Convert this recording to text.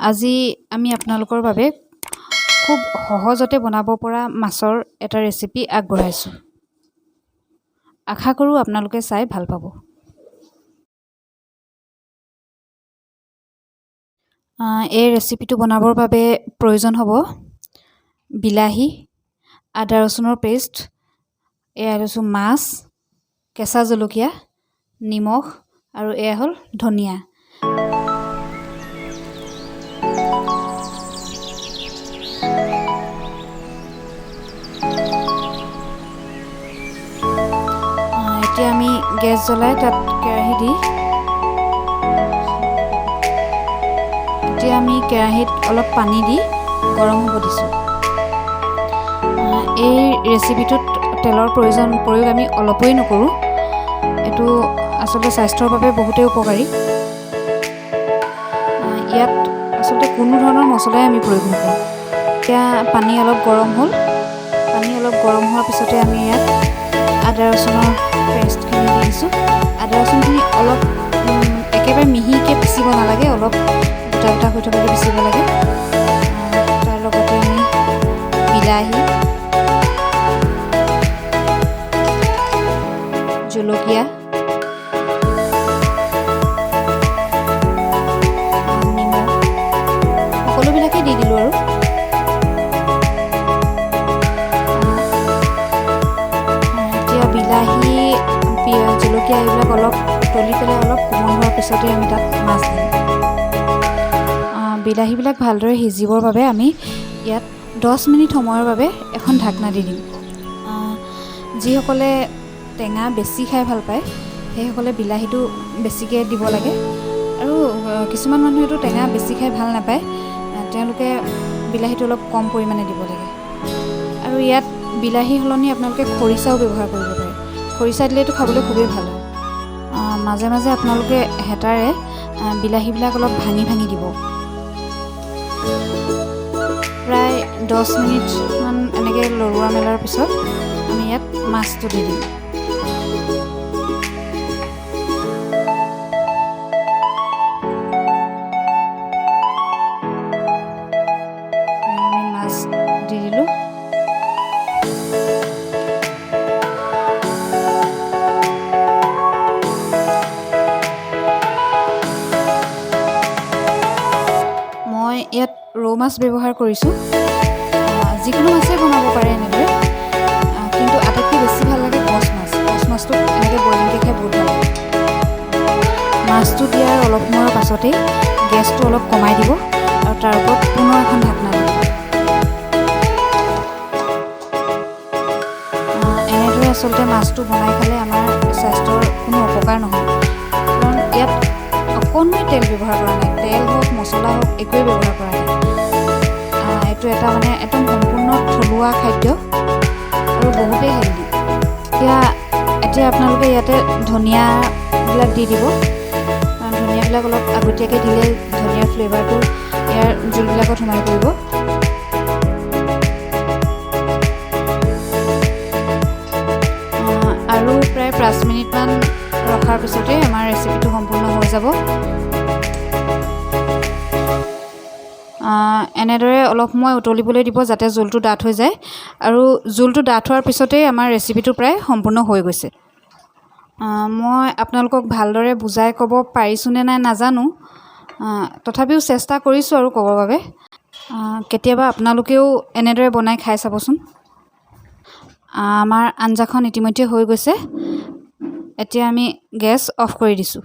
আজি আমি আপোনালোকৰ বাবে খুব সহজতে বনাব পৰা মাছৰ এটা ৰেচিপি আগবঢ়াইছোঁ। আশা কৰোঁ আপোনালোকে চাই ভাল পাব। এই ৰেচিপিটো বনাবৰ বাবে প্ৰয়োজন হ'ব বিলাহী, আদা ৰচুনৰ পেষ্ট, এয়া লৈছোঁ মাছ, কেঁচা জলকীয়া, নিমখ আৰু এয়া হ'ল ধনিয়া। এতিয়া আমি গেছ জ্বলাই তাত কেৰাহী দি কেৰাহীত অলপ পানী দি গৰম হ'ব দিছোঁ। এই ৰেচিপিটোত তেলৰ প্ৰয়োগ আমি অলপেই নকৰোঁ। এইটো আচলতে স্বাস্থ্যৰ বাবে বহুতেই উপকাৰী। ইয়াত আচলতে কোনো ধৰণৰ মছলাই আমি প্ৰয়োগ নকৰোঁ। এতিয়া পানী অলপ গৰম হ'ল। পানী অলপ গৰম হোৱাৰ পিছতে আমি ইয়াত আদা ৰচুনৰ পেষ্টখিনি দি দিছোঁ। আদা ৰচুনখিনি অলপ একেবাৰে মিহিকৈ পিচিব নালাগে, অলপ গোটা গোটা হৈ থকাকৈ পিচিব লাগে। তাৰ লগতে আমি বিলাহী, জলকীয়া, নিমখ সকলোবিলাকেই দি দিলোঁ আৰু এতিয়া বিলাহী, জলকীয়া এইবিলাক অলপ উতলি পেলাই অলপ কোমল হোৱাৰ পিছতে আমি তাত মাছ দিম। বিলাহীবিলাক ভালদৰে সিজিবৰ বাবে আমি ইয়াত 10 মিনিট সময়ৰ বাবে এখন ঢাকনা দি দিম। যিসকলে টেঙা বেছি খাই ভাল পায় সেইসকলে বিলাহীটো বেছিকৈ দিব লাগে, আৰু কিছুমান মানুহেতো টেঙা বেছি খাই ভাল নাপায়, তেওঁলোকে বিলাহীটো অলপ কম পৰিমাণে দিব লাগে। আৰু ইয়াত বিলাহী সলনি আপোনালোকে খৰিচাও ব্যৱহাৰ কৰিব পাৰে। খৰিচা দিলেতো খাবলৈ খুবেই ভাল হয়। মাজে মাজে আপোনালোকে হেতাৰে বিলাহীবিলাক অলপ ভাঙি ভাঙি দিব। প্ৰায় 10 মিনিটমান এনেকৈ লৰোৱা মেলাৰ পিছত আমি ইয়াত মাছটো দি দিম। আমি মাছ দি দিলোঁ। মই ইয়াত ৰৌ মাছ ব্যৱহাৰ কৰিছোঁ। যিকোনো মাছেই বনাব পাৰে এনেদৰে, কিন্তু আটাইতকৈ বেছি ভাল লাগে কচ মাছ। কচ মাছটো এনেকৈ বইলকৈ খাই বহুত ভাল লাগে। মাছটো দিয়াৰ অলপ সময়ৰ পাছতেই গেছটো অলপ কমাই দিব আৰু তাৰ ওপৰত পুনৰ এখন ঢাকনা দিব। এনেদৰে আচলতে মাছটো বনাই খালে আমাৰ স্বাস্থ্যৰ কোনো অপকাৰ নহয়, কাৰণ ইয়াত অকণমানো তেল ব্যৱহাৰ কৰা নাই। তেল হওক, মছলা হওক, একোৱেই ব্যৱহাৰ কৰা নাই। এইটো এটা একদম সম্পূৰ্ণ থলুৱা খাদ্য আৰু বহুতেই হেল্ডি। এতিয়া আপোনালোকে ইয়াতে ধনিয়াবিলাক দি দিব। ধনিয়াবিলাক অলপ আগতীয়াকৈ দিলে ধনিয়াৰ ফ্লেভাৰটো ইয়াৰ জোলবিলাকত সোমাই পৰিব। আৰু প্ৰায় 5 মিনিটমান ৰখাৰ পিছতে আমাৰ ৰেচিপিটো সম্পূৰ্ণ হৈ যাব। এনেদৰে অলপ সময় উতলিবলৈ দিব যাতে জোলটো ডাঠ হৈ যায়, আৰু জোলটো ডাঠ হোৱাৰ পিছতেই আমাৰ ৰেচিপিটো প্ৰায় সম্পূৰ্ণ হৈ গৈছে। মই আপোনালোকক ভালদৰে বুজাই ক'ব পাৰিছোঁনে নাই নাজানো, তথাপিও চেষ্টা কৰিছোঁ আৰু ক'বৰ বাবে। কেতিয়াবা আপোনালোকেও এনেদৰে বনাই খাই চাবচোন। আমাৰ আঞ্জাখন ইতিমধ্যে হৈ গৈছে। এতিয়া আমি গেছ অফ কৰি দিছোঁ।